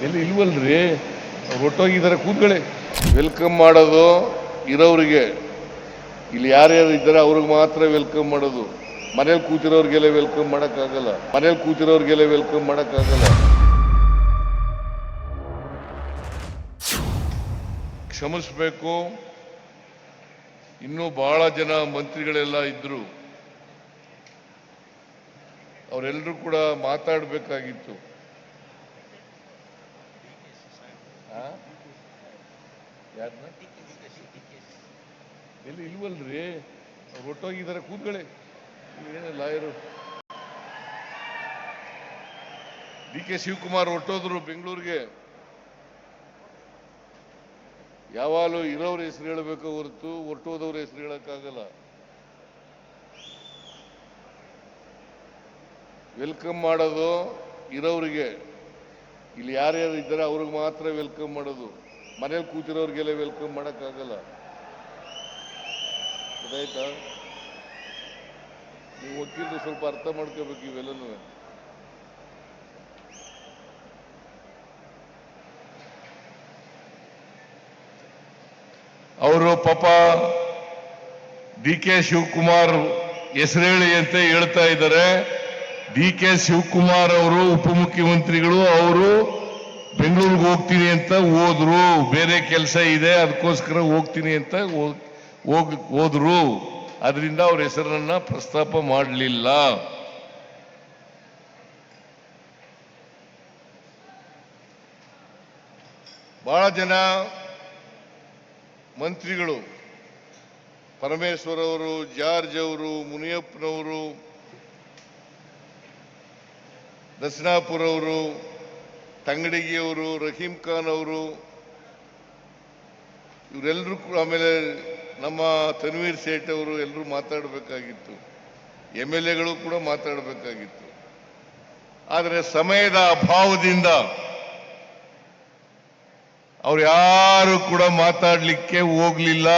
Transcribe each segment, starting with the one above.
ಎಲ್ಲಿ ಇಲ್ವಲ್ರಿ, ಒಟ್ಟೋಗಿದ್ದಾರೆ, ಕೂತ್ಕೊಳ್ಳಿ. ವೆಲ್ಕಮ್ ಮಾಡೋದು ಇರೋರಿಗೆ, ಇಲ್ಲಿ ಯಾರ್ಯಾರು ಇದ್ದಾರೆ ಅವ್ರಿಗೆ ಮಾತ್ರ ವೆಲ್ಕಮ್ ಮಾಡೋದು. ಮನೇಲಿ ಕೂತಿರೋರ್ಗೆಲ್ಲ ವೆಲ್ಕಮ್ ಮಾಡಕ್ಕಾಗಲ್ಲ, ವೆಲ್ಕಮ್ ಮಾಡಕ್ಕಾಗಲ್ಲ. ಕ್ಷಮಿಸ್ಬೇಕು. ಇನ್ನೂ ಬಹಳ ಜನ ಮಂತ್ರಿಗಳೆಲ್ಲ ಇದ್ರು, ಅವರೆಲ್ಲರೂ ಕೂಡ ಮಾತಾಡಬೇಕಾಗಿತ್ತು. ಎಲ್ಲಿ ಇಲ್ವಲ್ರಿ, ಒಟ್ಟೋಗಿದ್ದಾರೆ, ಕೂತ್ಕೊಳ್ಳಿ. ಲಾಯರು DK ಶಿವಕುಮಾರ್ ಹೊರಟೋದ್ರು ಬೆಂಗಳೂರಿಗೆ. ಯಾವಾಗಲೂ ಇರೋರ ಹೆಸರು ಹೇಳಬೇಕು ಹೊರತು ಹೊರಟೋದವ್ರ ಹೆಸರು ಹೇಳಕ್ಕಾಗಲ್ಲ. ವೆಲ್ಕಮ್ ಮಾಡೋದು ಇರೋರಿಗೆ, ಇಲ್ಲಿ ಯಾರ್ಯಾರು ಇದ್ದಾರೆ ಅವ್ರಿಗೆ ಮಾತ್ರ ವೆಲ್ಕಮ್ ಮಾಡೋದು. ಮನೇಲಿ ಕೂತಿರೋರ್ಗೆಲ್ಲ ವೆಲ್ಕಮ್ ಮಾಡಕ್ಕಾಗಲ್ಲ. ಗೊತ್ತಾಯ್ತಾ? ನೀವು ವಕೀಲರು ಸ್ವಲ್ಪ ಅರ್ಥ ಮಾಡ್ಕೋಬೇಕು ಇವೆಲ್ಲನೂ. ಅವರು ಪಾಪ DK ಶಿವಕುಮಾರ್ ಹೆಸರು ಹೇಳಿ ಅಂತ ಹೇಳ್ತಾ ಇದ್ದಾರೆ. DK ಶಿವಕುಮಾರ್ ಅವರು ಉಪಮುಖ್ಯಮಂತ್ರಿಗಳು, ಅವರು ಬೆಂಗಳೂರಿಗೆ ಹೋಗ್ತೀನಿ ಅಂತ ಹೋದ್ರು, ಬೇರೆ ಕೆಲಸ ಇದೆ ಅದಕ್ಕೋಸ್ಕರ ಹೋಗ್ತೀನಿ ಅಂತ ಹೋದ್ರು. ಅದರಿಂದ ಅವ್ರ ಹೆಸರನ್ನ ಪ್ರಸ್ತಾಪ ಮಾಡಲಿಲ್ಲ. ಬಹಳ ಜನ ಮಂತ್ರಿಗಳು, ಪರಮೇಶ್ವರ್ ಅವರು, ಜಾರ್ಜ್ ಅವರು, ಮುನಿಯಪ್ಪನವರು, ದಸನಾಪುರ್ ಅವರು, ತಂಗಡಿಗಿ ಅವರು, ರಹೀಂ ಖಾನ್ ಅವರು, ಇವರೆಲ್ಲರೂ ಕೂಡ, ಆಮೇಲೆ ನಮ್ಮ ತನ್ವೀರ್ ಸೇಠ್ ಅವರು ಎಲ್ಲರೂ ಮಾತಾಡಬೇಕಾಗಿತ್ತು. MLAಗಳು ಕೂಡ ಮಾತಾಡಬೇಕಾಗಿತ್ತು. ಆದರೆ ಸಮಯದ ಅಭಾವದಿಂದ ಅವ್ರು ಯಾರು ಕೂಡ ಮಾತಾಡಲಿಕ್ಕೆ ಹೋಗ್ಲಿಲ್ಲ.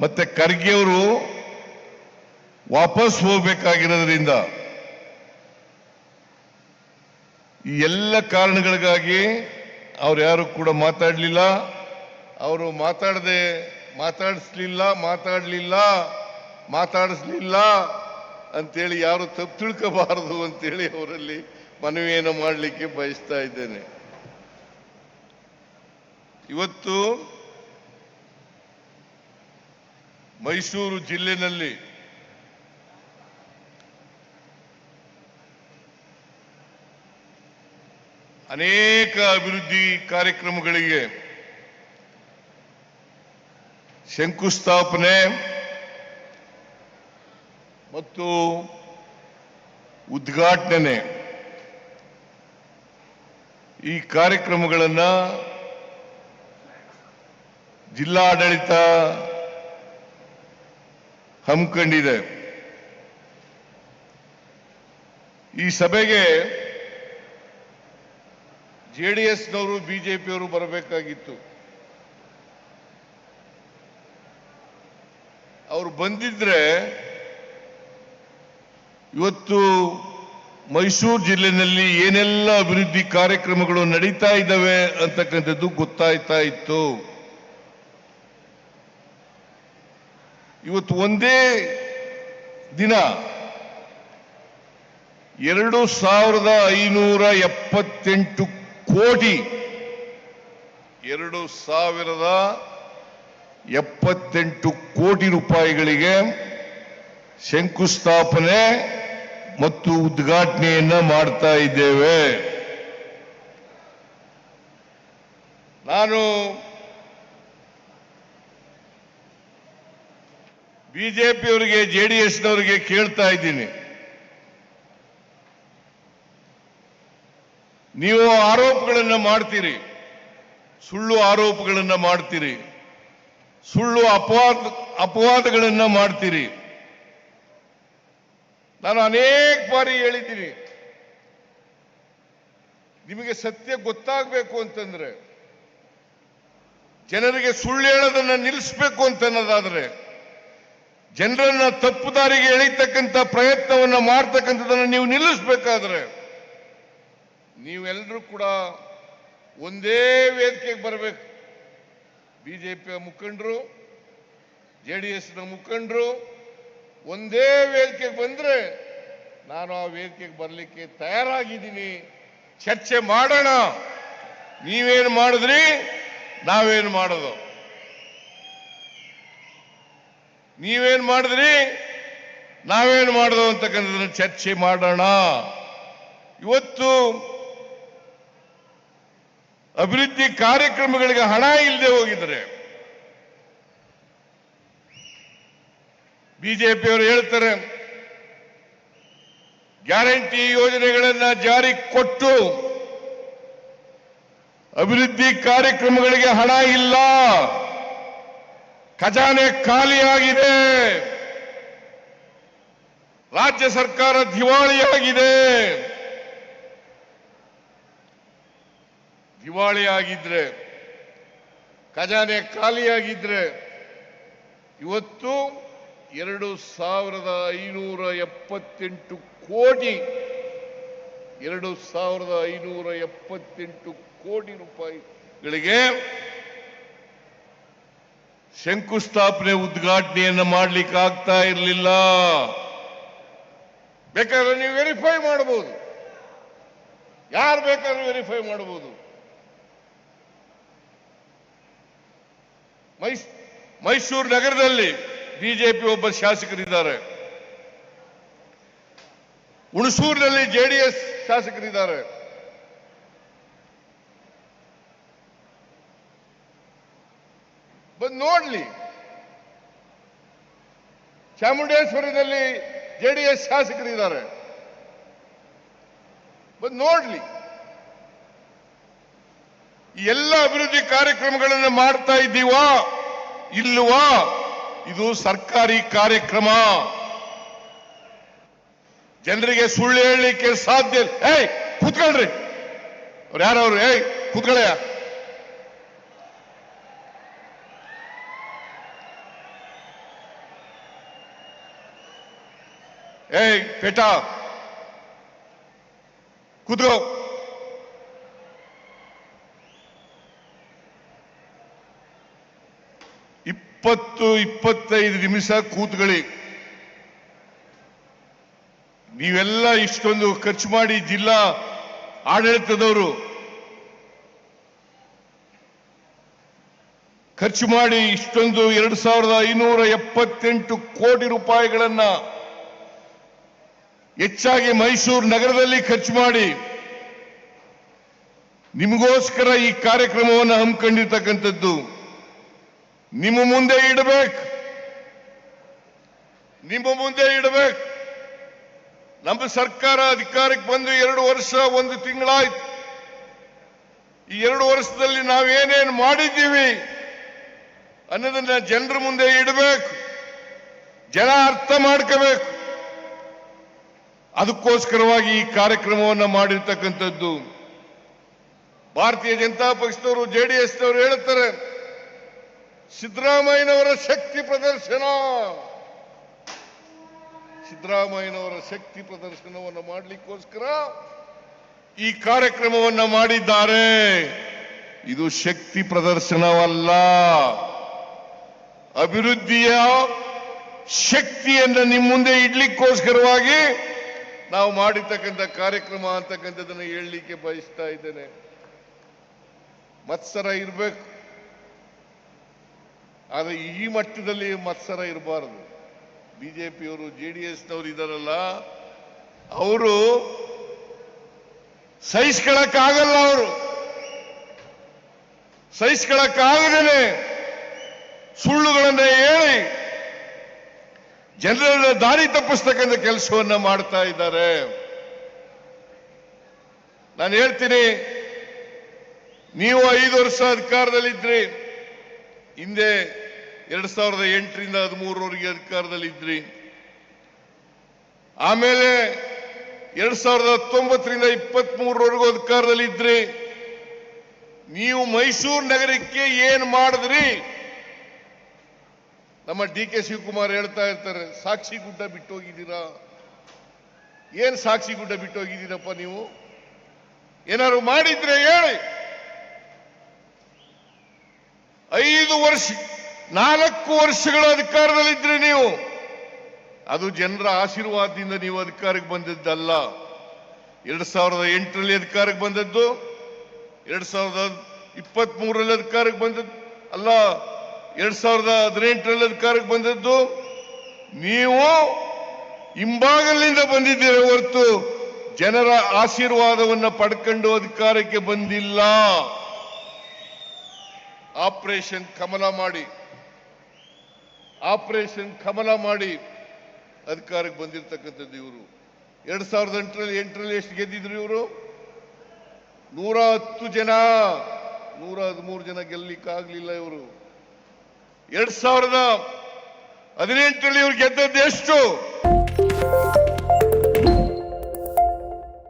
ಮತ್ತೆ ಖರ್ಗೆ ಅವರು ವಾಪಸ್ ಹೋಗ್ಬೇಕಾಗಿರೋದ್ರಿಂದ ಈ ಎಲ್ಲ ಕಾರಣಗಳಿಗಾಗಿ ಅವ್ರು ಯಾರು ಕೂಡ ಮಾತಾಡಲಿಲ್ಲ. ಅವರು ಮಾತಾಡಿಸ್ಲಿಲ್ಲ ಅಂತೇಳಿ ಯಾರು ತಪ್ಪು ತಿಳ್ಕೋಬಾರದು ಅಂತೇಳಿ ಅವರಲ್ಲಿ ಮನವಿಯನ್ನು ಮಾಡಲಿಕ್ಕೆ ಬಯಸ್ತಾ ಇದ್ದೇನೆ. ಇವತ್ತು ಮೈಸೂರು ಜಿಲ್ಲೆಯಲ್ಲಿ ಅನೇಕ ಅಭಿವೃದ್ಧಿ ಕಾರ್ಯಕ್ರಮಗಳಿಗೆ ಶಂಕುಸ್ಥಾಪನೆ ಮತ್ತು ಉದ್ಘಾಟನೆ, ಈ ಕಾರ್ಯಕ್ರಮಗಳನ್ನು ಜಿಲ್ಲಾಡಳಿತ ಹಮ್ಮಿಕೊಂಡಿದೆ. ಈ ಸಭೆಗೆ JDSನವರು, BJPಯವರು ಬರಬೇಕಾಗಿತ್ತು. ಅವರು ಬಂದಿದ್ರೆ ಇವತ್ತು ಮೈಸೂರು ಜಿಲ್ಲೆಯಲ್ಲಿ ಏನೆಲ್ಲ ಅಭಿವೃದ್ಧಿ ಕಾರ್ಯಕ್ರಮಗಳು ನಡೀತಾ ಇದ್ದಾವೆ ಅಂತಕ್ಕಂಥದ್ದು ಗೊತ್ತಾಯ್ತಾ ಇತ್ತು. ಇವತ್ತು ಒಂದೇ ದಿನ 2578 ಕೋಟಿ 2078 ಕೋಟಿ ರೂಪಾಯಿಗಳಿಗೆ ಶಂಕುಸ್ಥಾಪನೆ ಮತ್ತು ಉದ್ಘಾಟನೆಯನ್ನ ಮಾಡ್ತಾ ಇದ್ದೇವೆ. ನಾನು ಬಿಜೆಪಿಯವರಿಗೆ, JDSನವರಿಗೆ ಕೇಳ್ತಾ ಇದ್ದೀನಿ, ನೀವು ಆರೋಪಗಳನ್ನು ಮಾಡ್ತೀರಿ, ಸುಳ್ಳು ಆರೋಪಗಳನ್ನು ಮಾಡ್ತೀರಿ, ಸುಳ್ಳು ಅಪವಾದಗಳನ್ನು ಮಾಡ್ತೀರಿ. ನಾನು ಅನೇಕ ಬಾರಿ ಹೇಳಿದ್ದೀನಿ, ನಿಮಗೆ ಸತ್ಯ ಗೊತ್ತಾಗಬೇಕು ಅಂತಂದ್ರೆ, ಜನರಿಗೆ ಸುಳ್ಳು ಹೇಳೋದನ್ನ ನಿಲ್ಲಿಸಬೇಕು ಅಂತ ಅನ್ನೋದಾದ್ರೆ ಜನರನ್ನ ತಪ್ಪು ದಾರಿಗೆ ಎಳೀತಕ್ಕಂಥ ಪ್ರಯತ್ನವನ್ನ ಮಾಡ್ತಕ್ಕಂಥದನ್ನ ನೀವು ನಿಲ್ಲಿಸಬೇಕಾದ್ರೆ ನೀವೆಲ್ಲರೂ ಕೂಡ ಒಂದೇ ವೇದಿಕೆಗೆ ಬರಬೇಕು. ಬಿಜೆಪಿಯ ಮುಖಂಡರು, ಜೆಡಿಎಸ್ನ ಮುಖಂಡರು ಒಂದೇ ವೇದಿಕೆಗೆ ಬಂದ್ರೆ ನಾನು ಆ ವೇದಿಕೆಗೆ ಬರಲಿಕ್ಕೆ ತಯಾರಾಗಿದ್ದೀನಿ. ಚರ್ಚೆ ಮಾಡೋಣ. ನೀವೇನು ಮಾಡಿದ್ರಿ, ನಾವೇನು ಮಾಡೋದು, ನೀವೇನು ಮಾಡಿದ್ರಿ, ನಾವೇನು ಮಾಡೋದು ಅಂತಕ್ಕಂಥದ್ದನ್ನು ಚರ್ಚೆ ಮಾಡೋಣ. ಇವತ್ತು ಅಭಿವೃದ್ಧಿ ಕಾರ್ಯಕ್ರಮಗಳಿಗೆ ಹಣ ಇಲ್ಲದೆ ಹೋಗಿದ್ರೆ ಬಿಜೆಪಿಯವರು ಹೇಳ್ತಾರೆ ಗ್ಯಾರಂಟಿ ಯೋಜನೆಗಳನ್ನ ಜಾರಿ ಕೊಟ್ಟು ಅಭಿವೃದ್ಧಿ ಕಾರ್ಯಕ್ರಮಗಳಿಗೆ ಹಣ ಇಲ್ಲ, ಖಜಾನೆ ಖಾಲಿಯಾಗಿದೆ, ರಾಜ್ಯ ಸರ್ಕಾರ ದಿವಾಳಿಯಾಗಿದೆ. ದಿವಾಳಿಯಾಗಿದ್ರೆ, ಖಜಾನೆ ಖಾಲಿಯಾಗಿದ್ರೆ ಇವತ್ತು 2578 ಕೋಟಿ 2578 ಕೋಟಿ ರೂಪಾಯಿಗಳಿಗೆ ಶಂಕುಸ್ಥಾಪನೆ ಉದ್ಘಾಟನೆಯನ್ನು ಮಾಡಲಿಕ್ಕೆ ಆಗ್ತಾ ಇರಲಿಲ್ಲ. ಬೇಕಾದ್ರೆ ನೀವು ವೆರಿಫೈ ಮಾಡಬಹುದು, ಯಾರು ಬೇಕಾದ್ರೂ ವೆರಿಫೈ ಮಾಡಬಹುದು. ಮೈಸೂರು ನಗರದಲ್ಲಿ ಬಿಜೆಪಿ ಒಬ್ಬ ಶಾಸಕರಿದ್ದಾರೆ, ಹುಣಸೂರಿನಲ್ಲಿ ಜೆಡಿಎಸ್ ಶಾಸಕರಿದ್ದಾರೆ. ಬಂದು ನೋಡ್ಲಿ. ಚಾಮುಂಡೇಶ್ವರಿನಲ್ಲಿ ಜೆಡಿಎಸ್ ಶಾಸಕರಿದ್ದಾರೆ, ಬಂದು ನೋಡ್ಲಿ. ಈ ಎಲ್ಲ ಅಭಿವೃದ್ಧಿ ಕಾರ್ಯಕ್ರಮಗಳನ್ನು ಮಾಡ್ತಾ ಇದ್ದೀವಾ ಇಲ್ವಾ? ಇದು ಸರ್ಕಾರಿ ಕಾರ್ಯಕ್ರಮ. ಜನರಿಗೆ ಸುಳ್ಳು ಹೇಳಲಿಕ್ಕೆ ಸಾಧ್ಯ. ಕೂತ್ಕೊಳ್ರಿ, ಅವ್ರು ಯಾರವ್ರು? ಕೂತ್ಕೊಳ್ಳಯ್ಯ. ಪೇಟಾ ಕೂತ್ಕೋ. ಇಪ್ಪತ್ತು 25 ನಿಮಿಷ ಕೂತ್ಕೊಳ್ಳಿ. ನೀವೆಲ್ಲ ಇಷ್ಟೊಂದು ಖರ್ಚು ಮಾಡಿ, ಜಿಲ್ಲಾ ಆಡಳಿತದವರು ಖರ್ಚು ಮಾಡಿ ಇಷ್ಟೊಂದು 2578 ಕೋಟಿ ರೂಪಾಯಿಗಳನ್ನ ಹೆಚ್ಚಾಗಿ ಮೈಸೂರು ನಗರದಲ್ಲಿ ಖರ್ಚು ಮಾಡಿ ನಿಮಗೋಸ್ಕರ ಈ ಕಾರ್ಯಕ್ರಮವನ್ನು ಹಮ್ಮಿಕೊಂಡಿರ್ತಕ್ಕಂಥದ್ದು. ನಿಮ್ಮ ಮುಂದೆ ಇಡಬೇಕು, ನಿಮ್ಮ ಮುಂದೆ ಇಡಬೇಕು. ನಮ್ಮ ಸರ್ಕಾರ ಅಧಿಕಾರಕ್ಕೆ ಬಂದು 2 ವರ್ಷ 1 ತಿಂಗಳಾಯ್ತು. ಈ 2 ವರ್ಷದಲ್ಲಿ ನಾವೇನೇನು ಮಾಡಿದ್ದೀವಿ ಅನ್ನೋದನ್ನ ಜನರ ಮುಂದೆ ಇಡಬೇಕು, ಜನ ಅರ್ಥ ಮಾಡ್ಕೋಬೇಕು. ಅದಕ್ಕೋಸ್ಕರವಾಗಿ ಈ ಕಾರ್ಯಕ್ರಮವನ್ನು ಮಾಡಿರ್ತಕ್ಕಂಥದ್ದು. ಭಾರತೀಯ ಜನತಾ ಪಕ್ಷದವರು, ಜೆಡಿಎಸ್ನವರು ಹೇಳ್ತಾರೆ ಸಿದ್ದರಾಮಯ್ಯನವರ ಶಕ್ತಿ ಪ್ರದರ್ಶನ. ಸಿದ್ದರಾಮಯ್ಯನವರ ಶಕ್ತಿ ಪ್ರದರ್ಶನವನ್ನು ಮಾಡಲಿಕ್ಕೋಸ್ಕರ ಈ ಕಾರ್ಯಕ್ರಮವನ್ನು ಮಾಡಿದ್ದಾರೆ. ಇದು ಶಕ್ತಿ ಪ್ರದರ್ಶನವಲ್ಲ, ಅಭಿವೃದ್ಧಿಯ ಶಕ್ತಿಯನ್ನು ನಿಮ್ಮ ಮುಂದೆ ಇಡ್ಲಿಕ್ಕೋಸ್ಕರವಾಗಿ ನಾವು ಮಾಡಿರ್ತಕ್ಕಂಥ ಕಾರ್ಯಕ್ರಮ ಅಂತಕ್ಕಂಥದ್ದನ್ನು ಹೇಳಲಿಕ್ಕೆ ಬಯಸ್ತಾ ಇದ್ದೇನೆ. ಮತ್ಸರ ಇರಬೇಕು, ಆದರೆ ಈ ಮಟ್ಟದಲ್ಲಿ ಮತ್ಸರ ಇರಬಾರದು. ಬಿಜೆಪಿಯವರು, ಜೆಡಿಎಸ್ನವರು ಇದಾರಲ್ಲ, ಅವರು ಸಹಿಸ್ಕೊಳ್ಳಕ್ಕಾಗಲ್ಲ. ಅವರು ಸಹಿಸ್ಕೊಳ್ಳಕ್ಕಾಗದೇನೆ ಸುಳ್ಳುಗಳನ್ನು ಹೇಳಿ ಜನರನ್ನ ದಾರಿ ತಪ್ಪಿಸ್ತಕ್ಕಂಥ ಕೆಲಸವನ್ನ ಮಾಡ್ತಾ ಇದ್ದಾರೆ. ನಾನು ಹೇಳ್ತೀನಿ, ನೀವು 5 ವರ್ಷ ಅಧಿಕಾರದಲ್ಲಿದ್ರಿ. ಹಿಂದೆ 2008ರಿಂದ 13ರವರೆಗೆ ಅಧಿಕಾರದಲ್ಲಿದ್ರಿ. ಆಮೇಲೆ 2019ರಿಂದ 23ರವರೆಗೂ ಅಧಿಕಾರದಲ್ಲಿದ್ರಿ. ನೀವು ಮೈಸೂರು ನಗರಕ್ಕೆ ಏನು ಮಾಡಿದ್ರಿ? ನಮ್ಮ DK ಶಿವಕುಮಾರ್ ಹೇಳ್ತಾ ಇರ್ತಾರೆ, ಸಾಕ್ಷಿ ಗುಡ್ಡ ಬಿಟ್ಟೋಗಿದ್ದೀರಾ. ಏನ್ ಸಾಕ್ಷಿ ಗುಡ್ಡ ಬಿಟ್ಟೋಗಿದ್ದೀರಪ್ಪ ನೀವು? ಏನಾದ್ರು ಮಾಡಿದ್ರೆ ಹೇಳಿ. 4 ವರ್ಷಗಳ ಅಧಿಕಾರದಲ್ಲಿದ್ರೆ ನೀವು, ಅದು ಜನರ ಆಶೀರ್ವಾದದಿಂದ ನೀವು ಅಧಿಕಾರಕ್ಕೆ ಬಂದದ್ದಲ್ಲ. 2008ರಲ್ಲಿ ಅಧಿಕಾರಕ್ಕೆ ಬಂದದ್ದು, 2023ರಲ್ಲಿ ಅಧಿಕಾರಕ್ಕೆ ಬಂದದ್ದು ಅಲ್ಲ, 2018ರಲ್ಲಿ ಅಧಿಕಾರಕ್ಕೆ ಬಂದದ್ದು. ನೀವು ಹಿಂಬಾಗಲಿನಿಂದ ಬಂದಿದ್ದೀರ ಹೊರತು ಜನರ ಆಶೀರ್ವಾದವನ್ನು ಪಡ್ಕೊಂಡು ಅಧಿಕಾರಕ್ಕೆ ಬಂದಿಲ್ಲ. ಆಪರೇಷನ್ ಕಮಲ ಮಾಡಿ ಅಧಿಕಾರಕ್ಕೆ ಬಂದಿರತಕ್ಕಂಥದ್ದು ಇವರು. 2008ರಲ್ಲಿ ಎಷ್ಟು ಗೆದ್ದಿದ್ರು ಇವರು? 110 ಜನ, 113 ಜನ ಗೆಲ್ಲಿಕ್ಕಾಗ್ಲಿಲ್ಲ ಇವರು. 2018ರಲ್ಲಿ ಇವರು ಗೆದ್ದದ್ದು ಎಷ್ಟು?